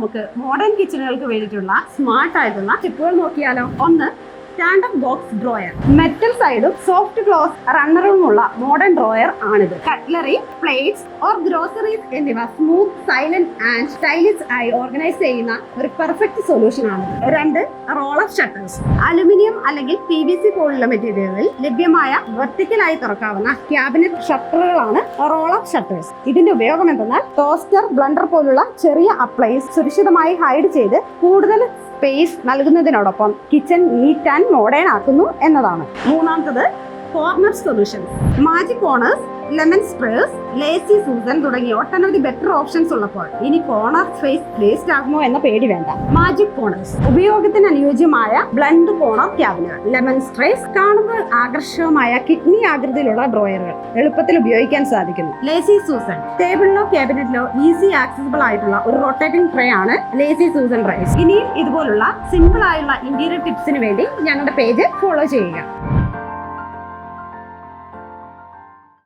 നമുക്ക് മോഡേൺ കിച്ചണുകൾക്ക് വേണ്ടിയിട്ടുള്ള സ്മാർട്ട് ആയിട്ടുള്ള ടിപ്പുകൾ നോക്കിയാലോ. ഒന്ന്, സ്റ്റാൻഡപ്പ് ബോക്സ് ഡ്രോയർ. മെറ്റൽ സൈഡും സോഫ്റ്റ് ക്ലോസ് റണ്ണറുമുള്ള മോഡേൺ ഡ്രോയർ ആണിത്. കട്ട്ലറി, പ്ലേറ്റ്സ് ഓർ ഗ്രോസറീസ് എന്നിവ സ്മൂത്ത്, സൈലന്റ് ആൻഡ് സ്റ്റൈലിഷ് ആയി ഓർഗനൈസ് ചെയ്യുന്ന ഒരു പെർഫെക്റ്റ് സൊല്യൂഷൻ ആണ്. രണ്ട്, റോൾ ഓഫ് ഷട്ടേഴ്സ്. അലുമിനിയം അല്ലെങ്കിൽ PVC പോലുള്ള മെറ്റീരിയലുകളിൽ ലഭ്യമായ വെർട്ടിക്കലായി തുറക്കാവുന്ന ക്യാബിനറ്റ് ഷട്ടറുകളാണ് റോൾ ഓഫ് ഷട്ടേഴ്സ്. ഇതിന്റെ ഉപയോഗം എന്തെന്നാൽ ടോസ്റ്റർ, ബ്ലണ്ടർ പോലുള്ള ചെറിയ അപ്ലയൻസ് സുരക്ഷിതമായി ഹൈഡ് ചെയ്ത് കൂടുതൽ സ്പേസ് നൽകുന്നതിനോടൊപ്പം കിച്ചൺ നീറ്റ് ആൻഡ് മോഡേൺ ആക്കുന്നു എന്നതാണ്. മൂന്നാമത്തത്, corner solution. Magic corners, lemon sprays, lazy Susan തുടങ്ങിയ ഒട്ടനവധി ബെറ്റർ ഓപ്ഷൻസ് ഉള്ളപ്പോൾ ഇനി കോർണർ സ്പേസ് വേസ്റ്റ് ആകുമോ എന്ന പേടി വേണ്ട. മാജിക് കോർണേഴ്സ്, ഉപയോഗത്തിന് അനുയോജ്യമായ ബ്ലണ്ട് കോർണർ ക്യാബിനുകൾ. ലെമൺ സ്ട്രേസ്, കാണുമ്പോൾ ആകർഷകമായ കിഡ്നി ആകൃതിയിലുള്ള ഡ്രോയറുകൾ എളുപ്പത്തിൽ ഉപയോഗിക്കാൻ സാധിക്കുന്നു. ലേസി സൂസൻ, ടേബിളിലോ ക്യാബിനറ്റിലോ ഈസി ആക്സസിബിൾ ആയിട്ടുള്ള ഒരു റൊട്ടേറ്റിംഗ് ട്രേ ആണ് ലേസി സൂസൻ ട്രേസ്. ഇനിയും ഇതുപോലുള്ള സിമ്പിൾ ആയുള്ള ഇന്റീരിയർ ടിപ്സിന് വേണ്ടി ഞങ്ങളുടെ പേജ് ഫോളോ ചെയ്യുക.